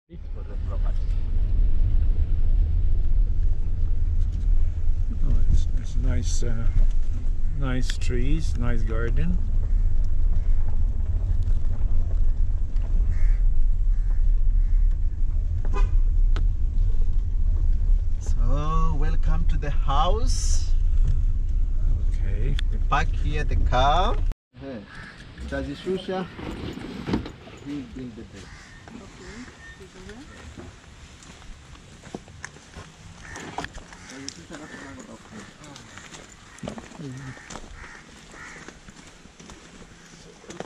For the property. Oh, it's nice, nice trees, nice garden. So, welcome to the house. Okay. We park here the car. Utazishusha. We bring the bed.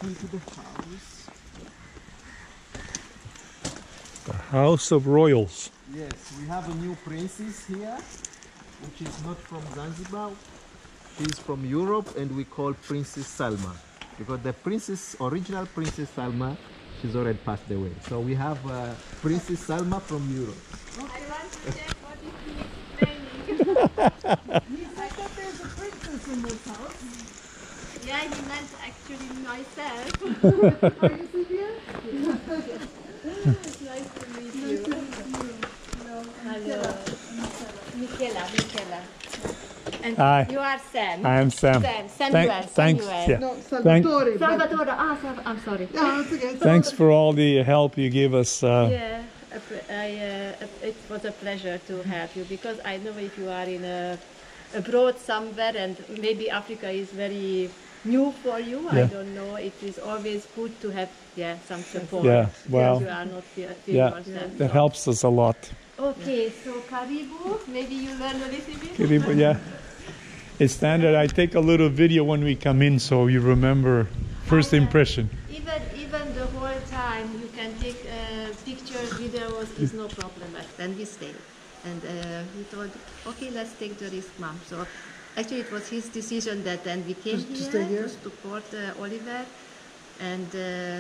Into the house. The House of Royals. Yes, we have a new princess here, which is not from Zanzibar. She's from Europe, and we call Princess Salma because the original Princess Salma, she's already passed away. So we have Princess Salma from Europe. I want to check what is explaining. I thought there's a princess in this house. Yeah, he meant actually myself. Are you Sylvia? Nice to meet you. Hello. Michela. And Hi. you are Sam. I am Sam. Samuel. Thanks. Samuel. Yeah. No, Salvatore. but- Salvatore. I'm sorry. Yeah, it's okay. Thanks for all the help you gave us. Yeah, it was a pleasure to have you because I know if you are in abroad somewhere and maybe Africa is very new for you. Yeah. I don't know. It is always good to have some support. Yeah, well, you are not feel yeah, yourself. that helps us a lot. Okay, so Karibu, maybe you learn a little bit. Yeah. It's standard. I take a little video when we come in so you remember first impression. Even the whole time you can take pictures, videos, is no problem. But then we stay. And he told, okay, let's take the risk, Mom. So actually it was his decision that then we came To stay here? to support Oliver. And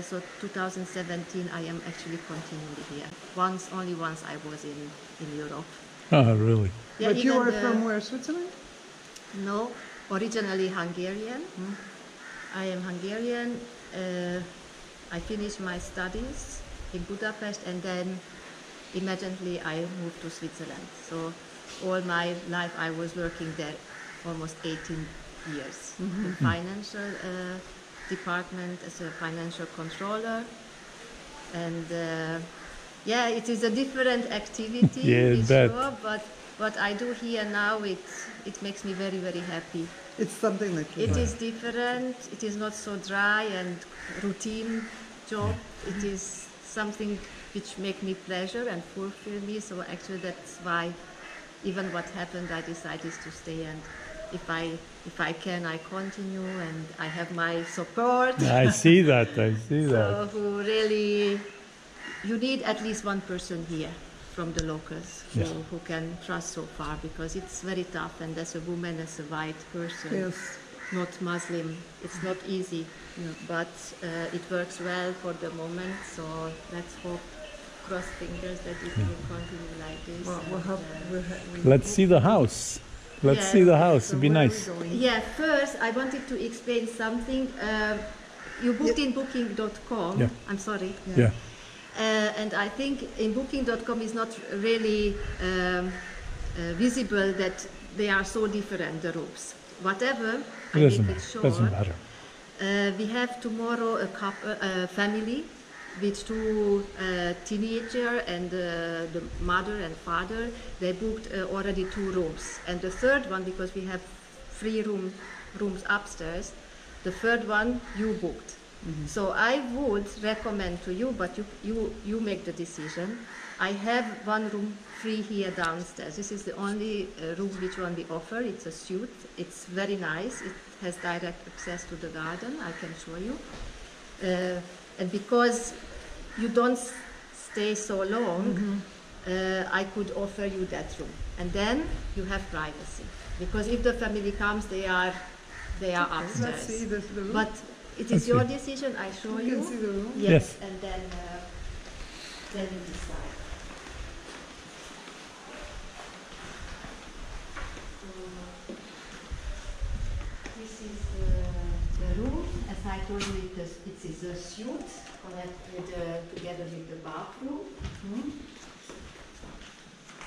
so 2017 I am actually continuing here. Only once I was in Europe. Oh, really? Yeah, But you even are from where? Switzerland? No, originally Hungarian. I am Hungarian. I finished my studies in Budapest and then immediately I moved to Switzerland. So all my life I was working there almost 18 years in financial department as a financial controller. And yeah, it is a different activity, Yeah, it's bet. sure, but what I do here now, it makes me very, very happy. It's something that you It like. is different. It is not so dry and routine job. It is something which make me pleasure and fulfill me. So actually, that's why even what happened, I decided to stay. And if I can, I continue. And I have my support. I see that. I see So that. who really, you need at least one person here from the locals who can trust so far because it's very tough. And as a woman, as a white person. Yes. Not Muslim. It's not easy, but it works well for the moment. So let's hope, cross fingers that it will continue like this. Well, and, Let's see the house. Let's Yeah. see the house. So It'd be where are we nice. going? yeah, first I wanted to explain something. You booked in booking.com. Yeah. I'm sorry. Yeah. And I think in booking.com is not really visible that they are so different, the rooms. Whatever, I It make it short. doesn't matter. We have tomorrow a family with two teenagers and the mother and father. They booked already 2 rooms. And the third one, because we have 3 rooms upstairs, the third one you booked. So I would recommend to you, but you make the decision. I have 1 room free here downstairs. This is the only room which on the offer. It's a suite. It's very nice. It has direct access to the garden. I can show you. And because you don't stay so long, I could offer you that room. And then you have privacy. Because if the family comes, they are upstairs. Let's see the room. But it is your decision. I show You you. can see the room. Yes, Yes. and then you decide. So, this is the room as I I told you it is a suite connected together with the bathroom.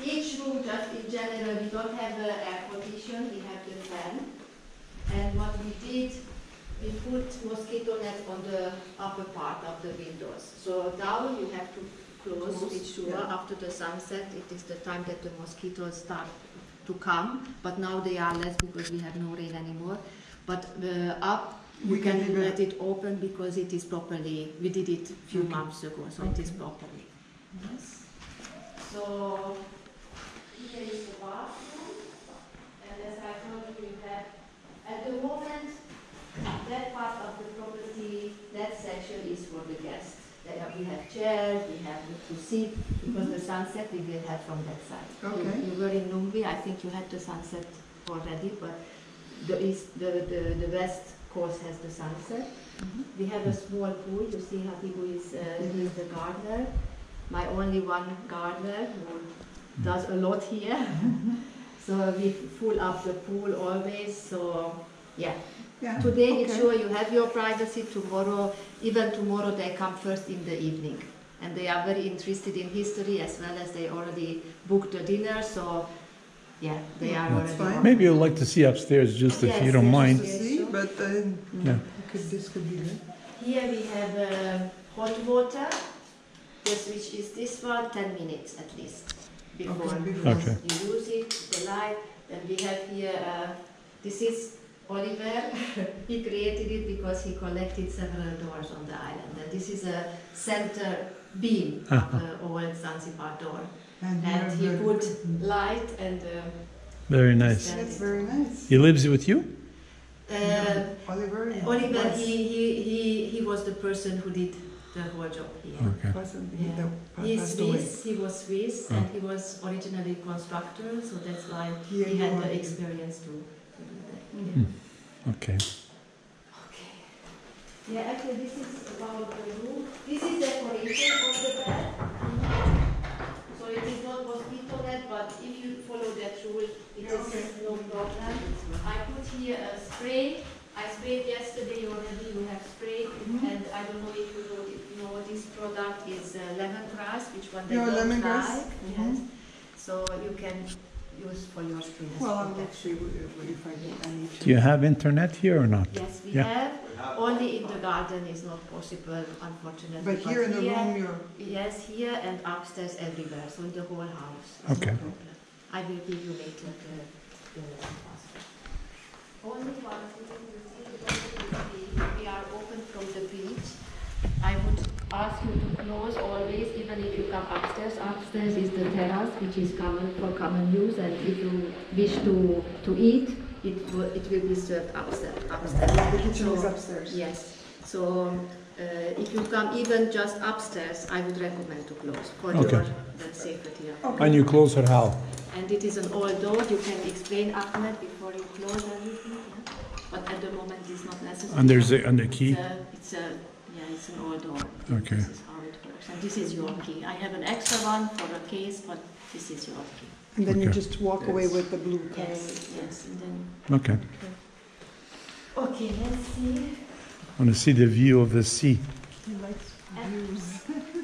Each room, just in general, we don't have air condition, we have the fan. And what we did, we put mosquito net on the upper part of the windows. So down you have to close it sure. After the sunset, it is the time that the mosquitoes start to come. But now they are less because we have no rain anymore. But up, you can let it open because it is properly, we did it a few months ago, so it is properly. Yes. So here is the bathroom, and as I told you, we have, at the moment, that part of the property, that section is for the guests. We have chairs, we have to sit, because the sunset we will have from that side. Okay. You were in Nungvi, I think you had the sunset already, but the west course has the sunset. We have a small pool, you see Hatibu is he is the gardener. My only one gardener who does a lot here. So we fill up the pool always, so yeah. Today it's sure you have your privacy. Tomorrow, even tomorrow they come first in the evening. And they are very interested in history as well as they already booked the dinner, so yeah, they are already fine. Maybe you'd like to see upstairs just if you don't mind. See, but this could be good. Here we have hot water, yes, which is this one, 10 minutes at least before Okay. you use it, the light. And we have here, this is Oliver. He created it because he collected several doors on the island. And this is a center beam of the old Zanzibar door. And he put light and... Very nice. That's very nice. He lives with you? Oliver, he was the person who did the whole job here. Okay. He's Swiss, he was Swiss, and he was originally constructor, so that's why he had the experience to do that. Yeah. Okay. Okay. Yeah, actually this is about the room. This is decoration of the bed. So it is not mosquito net, but if you follow that rule, it is no problem. I put here a spray. I sprayed yesterday already, you have sprayed, and I don't know if you know this product is lemongrass, which one they don't lemongrass. like. Yes. So you can use for your skin. Well, I will see if I get any. Do you have internet here or not? Yes, we have. Only in the garden is not possible, unfortunately. But here in the room, you're... Yes, here and upstairs everywhere, so in the whole house. Okay. No problem. I will give you later the password. Only one thing, you see, we are open from the beach. I would ask you to close always, even if you come upstairs. Upstairs is the terrace, which is common for common use, and if you wish to eat, it will be served upstairs. The kitchen is upstairs. Yes. So if you come even just upstairs, I would recommend to close for your safety. And you close her how? And it is an old door. You can explain, Ahmed, before you close everything. Yeah? But at the moment, it's not necessary. And there's the key? It's an old door. Okay. This is how it works. And this is your key. I have an extra one for a case, but this is your key. And then you just walk away with the blue color. Yes. And then. Okay. Okay, let's see. I want to see the view of the sea. He likes views.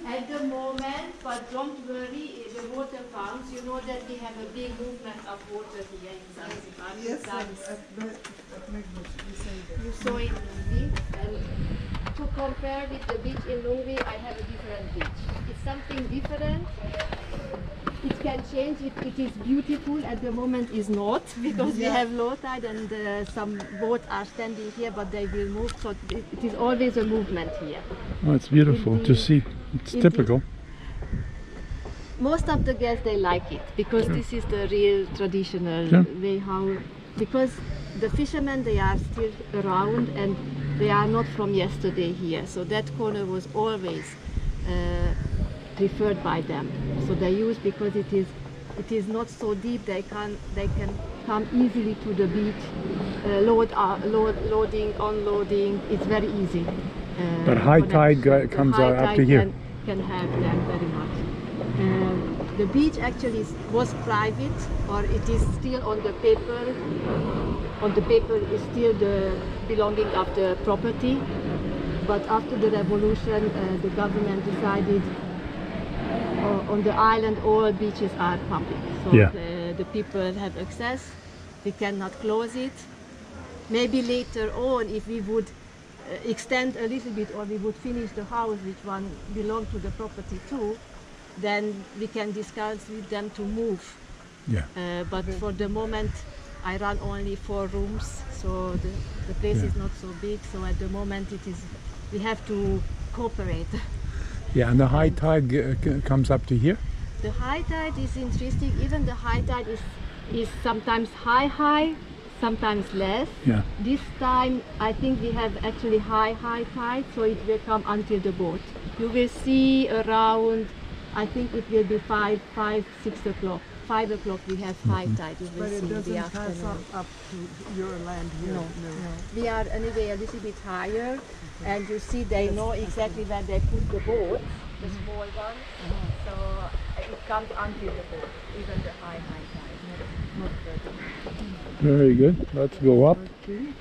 At the moment, but don't worry, the water pumps, you know that we have a big movement of water here in Zanzibar. Yes, at Megbush, you say that. You saw it in Nungvi, and to compare with the beach in Nungvi, I have a different beach. It's something different. It can change. It is beautiful. At the moment is not, because we have low tide and some boats are standing here, but they will move. So it is always a movement here. Oh, it's beautiful to see. It's typical. Most of the guests, they like it because this is the real traditional way how, because the fishermen, they are still around and they are not from yesterday here. So that corner was always preferred by them. So they use, because it is not so deep, they can come easily to the beach, loading, unloading. It's very easy. But high tide comes up to here. Can have them very much. The beach actually was private, or it is still on the paper. On the paper is still the belonging of the property, but after the revolution, the government decided on the island all beaches are public, so Yeah. the people have access. We cannot close it. Maybe later on, if we would extend a little bit, or we would finish the house, which one belonged to the property too, then we can discuss with them to move. Yeah. But for the moment, I run only 4 rooms, so the place is not so big. So at the moment, we have to cooperate. Yeah, and the high tide comes up to here? The high tide is interesting. Even the high tide is sometimes high, sometimes less. Yeah. This time, I think we have actually high tide, so it will come until the boat. You will see around, I think it will be 5, 6 o'clock. 5 o'clock we have high tide. You will But see it in the doesn't pass afternoon. up to your land here. No. We are anyway a little bit higher, and you see they know exactly where they put the boat, the small one. So it comes until the boat, even the high tide, not further. Very good. Let's go up. Okay.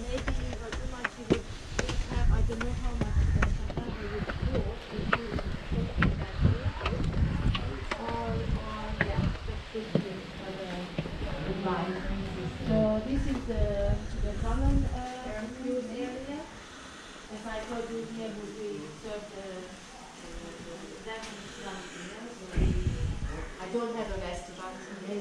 Maybe even too much you would have, I don't know how much you would go if you So this is the common use area. As I told you, here we serve the I don't have a restaurant today.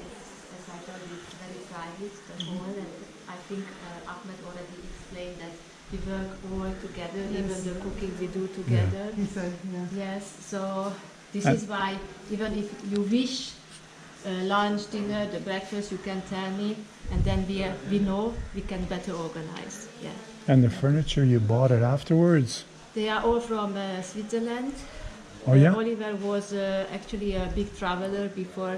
As I told you, it's very private, the hall, and I think Ahmed already explained that we work all together, even the cooking we do together. He said, yeah. Yes, so this is why even if you wish lunch, dinner, the breakfast, you can tell me, and then we know we can better organize. Yeah. And the furniture, you bought it afterwards? They are all from Switzerland. Oh, yeah? Oliver was actually a big traveler before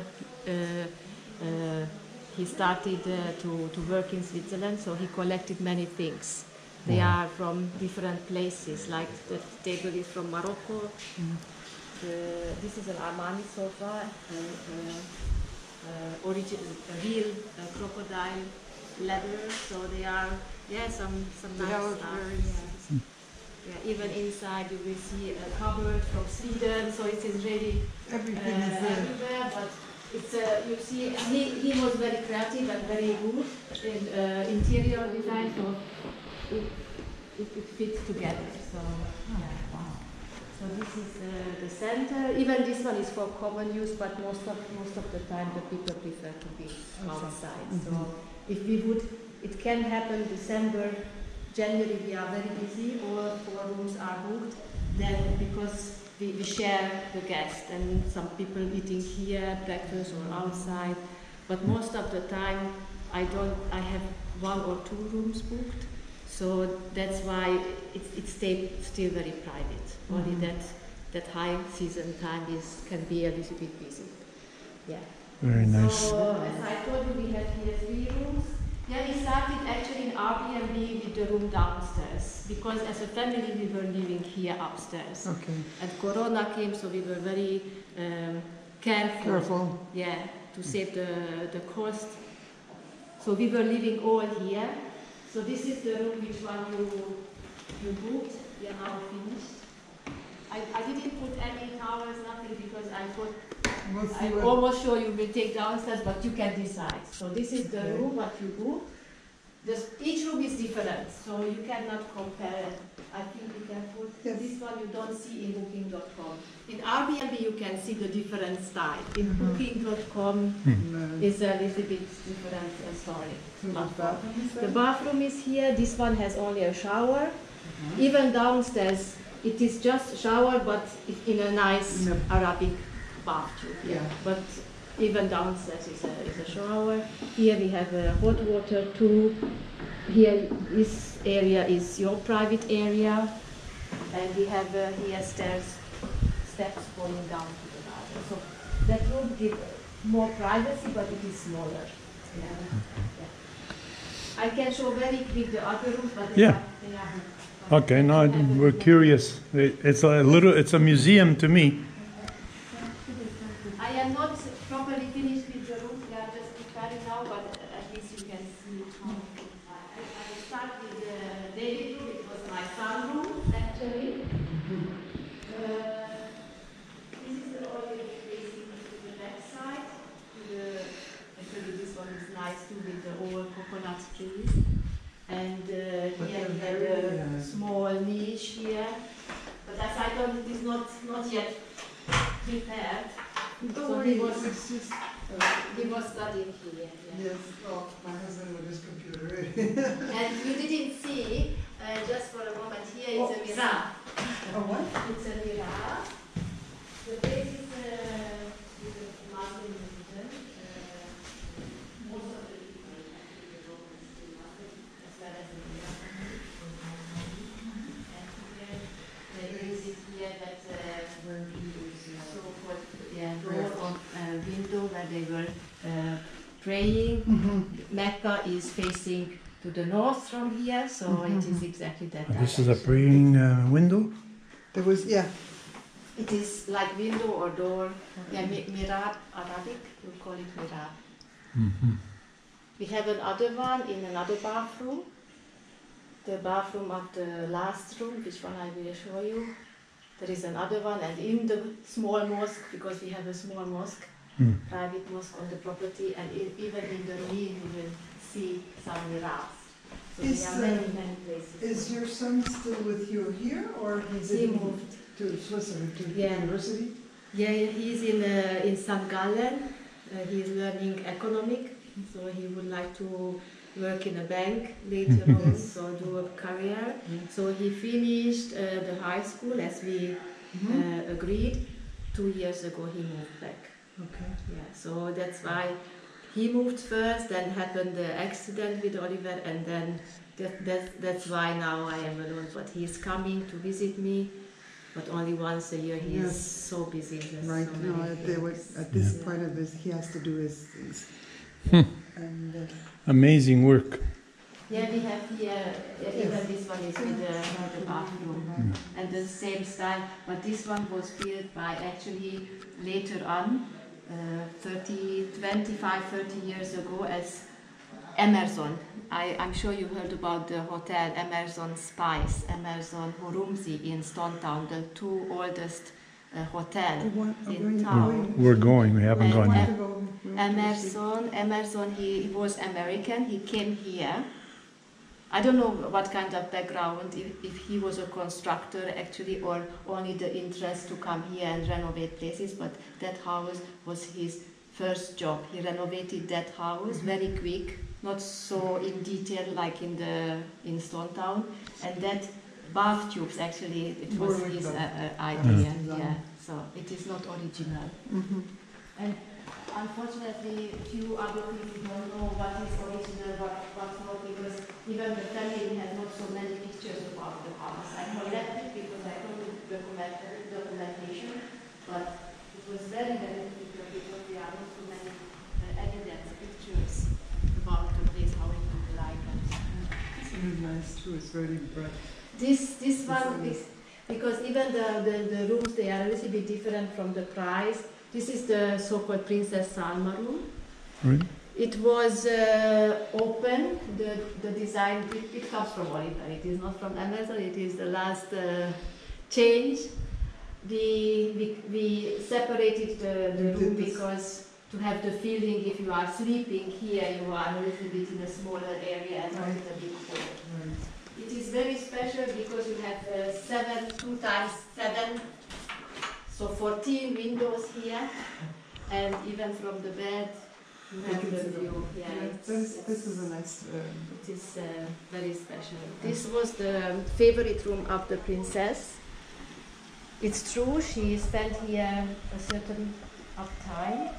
he started to work in Switzerland, so he collected many things. They are from different places, like the table is from Morocco. This is an Armani sofa, real crocodile leather, so they are, some nice stuff. Yeah, even inside you will see a cupboard from Sweden, so it is really Everything is there. everywhere, but it's you see, he was very creative and very good in interior design, so it fits together. So, so this is the center. Even this one is for common use, but most of the time the people prefer to be outside. So if we would, it can happen December, January we are very busy, all 4 rooms are booked, then because we share the guests and some people eating here, breakfast or outside, but most of the time I have 1 or 2 rooms booked, so that's why it stays still very private. Only that high season time can be a little bit busy. Yeah. Very nice. So as I told you, we have here 3 rooms. Yeah, we started actually in Airbnb with the room downstairs, because as a family we were living here upstairs. Okay. And Corona came, so we were very careful. Yeah, to save the cost. So we were living all here. So this is the room which one you booked. We are now finished. I didn't put any towels, nothing, because I thought I'm almost sure you will take downstairs, but you can decide. So this is the room what you book. Each room is different, so you cannot compare. I think we can put this one you don't see in booking.com. In Airbnb you can see the different style. In booking.com is a little bit different story. The bathroom is here. This one has only a shower. Even downstairs it is just shower, but in a nice Arabic bathroom. Yeah. But even downstairs is a shower. Here we have a hot water too. Here, this area is your private area, and we have here steps going down to the garden. So that room gives more privacy, but it is smaller. I can show very quick the other rooms, but they are Okay, no, we're curious. It's a museum to me. I am not properly finished with the rooms. We are just preparing now, but at least you can see how. start with the David room. It was my son's room, actually. This is the audio facing to the left side. Actually, this one is nice too with the old coconut trees. And here we have a small niche here. But as I thought, it is not yet prepared. Don't So worry, he was it's just. he was studying here. Yeah. Yes, oh, my husband with his computer. And you didn't see, just for a moment, here it's a mirror. Oh, what? It's a mirror. The place is a Muslim religion. Most of the people actually go to Muslim as well as the mirror. And here there is it here that so-called door of window where they were praying. Mecca is facing to the north from here, so it is exactly that. This is a direction. praying window? There was, yeah. It is like window or door. Yeah, mirab, Arabic, we call it mirab. We have another one in another bathroom. The bathroom of the last room, which one I will show you. There is another one, and in the small mosque, because we have a small mosque, private mosque on the property, and even in the rear you will see some mirabs. So Is, there are many places. Is your son still with you here, or He moved. to Switzerland, to Yeah. university? Yeah, he's in St. Gallen. He's learning economic, so he would like to work in a bank later on, so do a career. So he finished the high school as we agreed. 2 years ago he moved back. Okay. Yeah, so that's why he moved first, then happened the accident with Oliver, and then that's why now I am alone. But he's coming to visit me, but only once a year. He is so busy. There's Right so now, many at this point of his, he has to do his things. And Amazing work. Yeah, we have here, even this one is with the bathroom, and the same style, but this one was built by actually later on, 25, 30 years ago as Emerson. I'm sure you heard about the hotel Emerson Spice, Emerson Horumzi in Stone Town, the two oldest hotel in town. We're going, we haven't gone yet. Emerson, he was American, he came here. I don't know what kind of background, if he was a constructor actually, or only the interest to come here and renovate places, but that house was his first job. He renovated that house very quick, not so in detail like in Stone Town, and that bath tubes actually, it was his idea, yeah, so it is not original. And unfortunately, few other people don't know what is original, what's not, because even the family has not so many pictures about the house. I collected because I couldn't documentation, but it was very, very difficult because there are not so many evidence pictures about the place, how it looked like. it's really nice too, it's very bright. This one is, because even the rooms, they are a little bit different from the price. This is the so-called Princess Salma room. Right. It was open, the design, it comes from Oliver, it is not from Amazon, it is the last change. We separated the room because to have the feeling if you are sleeping here, you are a little bit in a smaller area and not in a big hall. It is very special because you have 2 times 7, so 14 windows here, and even from the bed you have the view. Yeah, this is a nice. it is very special. This was the favorite room of the princess. It's true, she spent here a certain of time,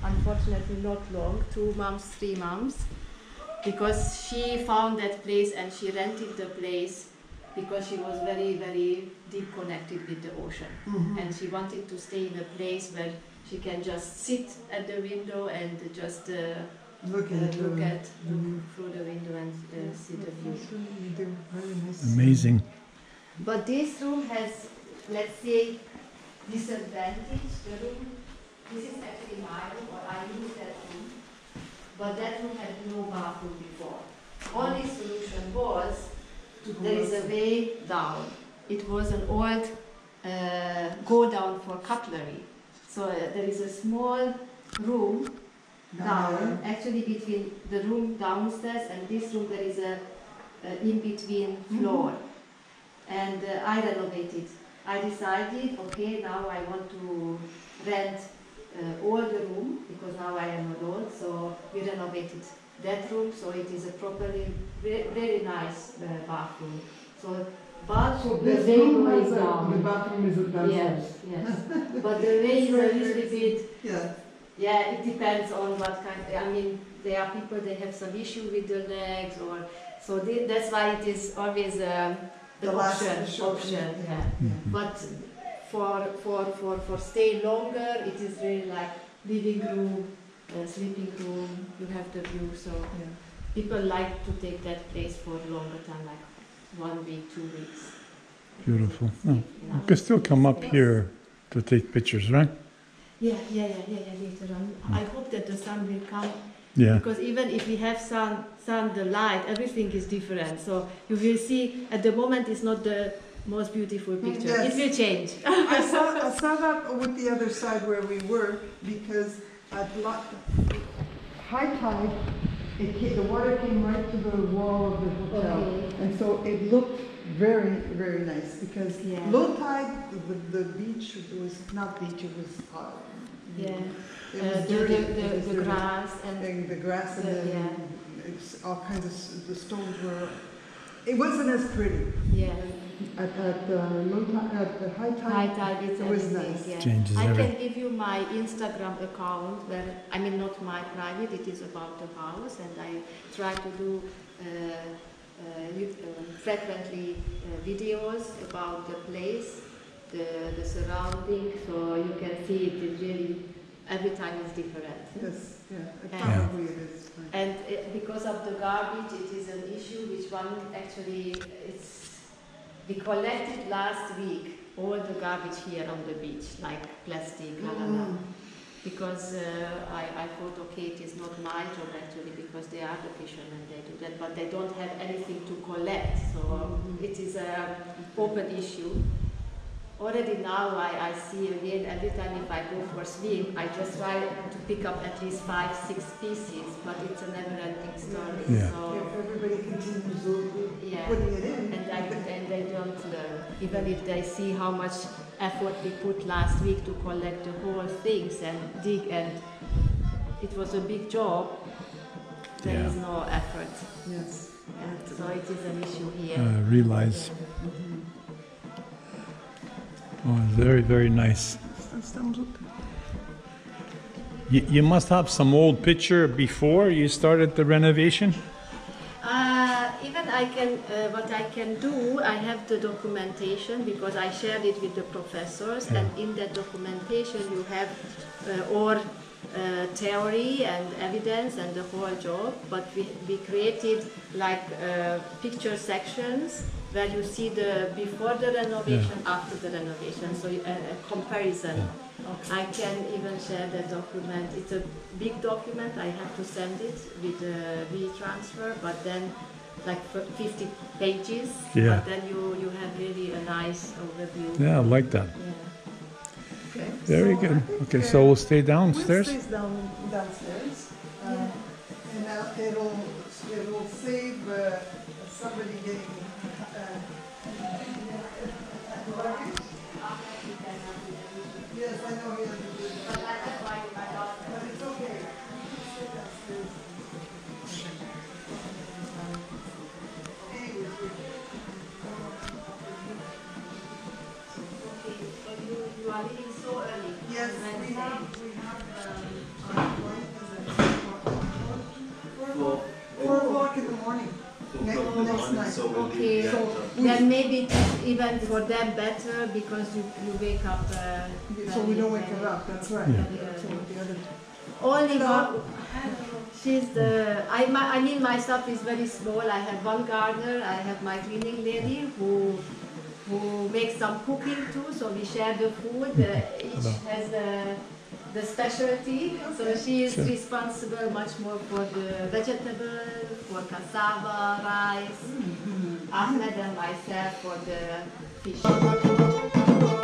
unfortunately not long, 2 months, 3 months, because she found that place and she rented the place because she was very, very deep connected with the ocean. And she wanted to stay in a place where she can just sit at the window and just look through the window and see the view. Amazing. But this room has, let's say, disadvantage. The room, this is actually my room, or I use that room, but that room had no bathroom before. only solution was there is a way down. It was an old go down for cutlery. So there is a small room down, actually between the room downstairs and this room there is a in-between floor. And I renovated. I decided, okay, now I want to rent all the room because now I am alone. So we renovated that room, so it is a properly very nice bathroom. So, but So the this way room goes has the down. bathroom is downstairs. Yes, yes. But the way is a little bit. Yeah. Yeah, it depends on what kind. I mean, there are people they have some issue with their legs, or so that's why it is always the option. Yeah. But for stay longer, it is really like living room, sleeping room. You have the view, so people like to take that place for longer time, like 1 week, 2 weeks. Beautiful. Oh, you can still come up here to take pictures, right? Yeah, later on. I hope that the sun will come. Yeah. Because even if we have sun, the light, everything is different. So you will see, at the moment, it's not the most beautiful picture. Yes. It will change. I saw that with the other side where we were, because at high tide, the water came right to the wall of the hotel. Okay. And so it looked very, very nice, because low tide, the beach was not beach, it was it was dirty. The grass and the grass and it's all kinds of the stones were. It wasn't as pretty. Yeah. At low tide, at the high tide, it's it was everything. nice. Yeah. Changes I everything. can give you my Instagram account where I mean not my private. It is about the house, and I try to do frequently videos about the place, the surrounding, so you can see it is really every time is different. Yes, And- probably it is. And because of the garbage, it is an issue which one actually we collected last week all the garbage here on the beach, like plastic, because I thought, okay, it is not my job actually, because they are the fishermen, they do that, but they don't have anything to collect, so it is an open issue. Already now I see again, every time if I go for swim, I just try to pick up at least 5-6 species, but it's a never-ending story. Yeah. So, If everybody continues putting it in. and they don't learn. Even if they see how much effort we put last week to collect the whole things and dig, and it was a big job, there is no effort. Yes. And so it is an issue here. Realize. Oh, very, very nice. You must have some old picture before you started the renovation? Even I can, what I can do, I have the documentation because I shared it with the professors, and in that documentation you have all theory and evidence and the whole job, but we created like picture sections where you see the before the renovation, after the renovation, so a comparison. Okay. I can even share that document. It's a big document, I have to send it with WeTransfer, but then like 50 pages, but then you have really a nice overview. Yeah, I like that. Yeah. Okay. Very good. Okay, so we'll stay downstairs? We'll stay downstairs. And it'll save somebody getting Yes, I know he understood. But it's okay. Stay downstairs. Okay, but you are leaving so early. Yes, Wednesday. we have our flight is at 4 o'clock in the morning. Next night. Okay, then maybe it is even for them better because you wake up. So we don't wake her up, that's right. Yeah. That's what the other. Only one. She's the. I mean, my stuff is very small. I have one gardener. I have my cleaning lady who makes some cooking too. So we share the food. Each has the specialty. So she is responsible much more for the vegetable, for cassava, rice. Ahmed and myself for the fish.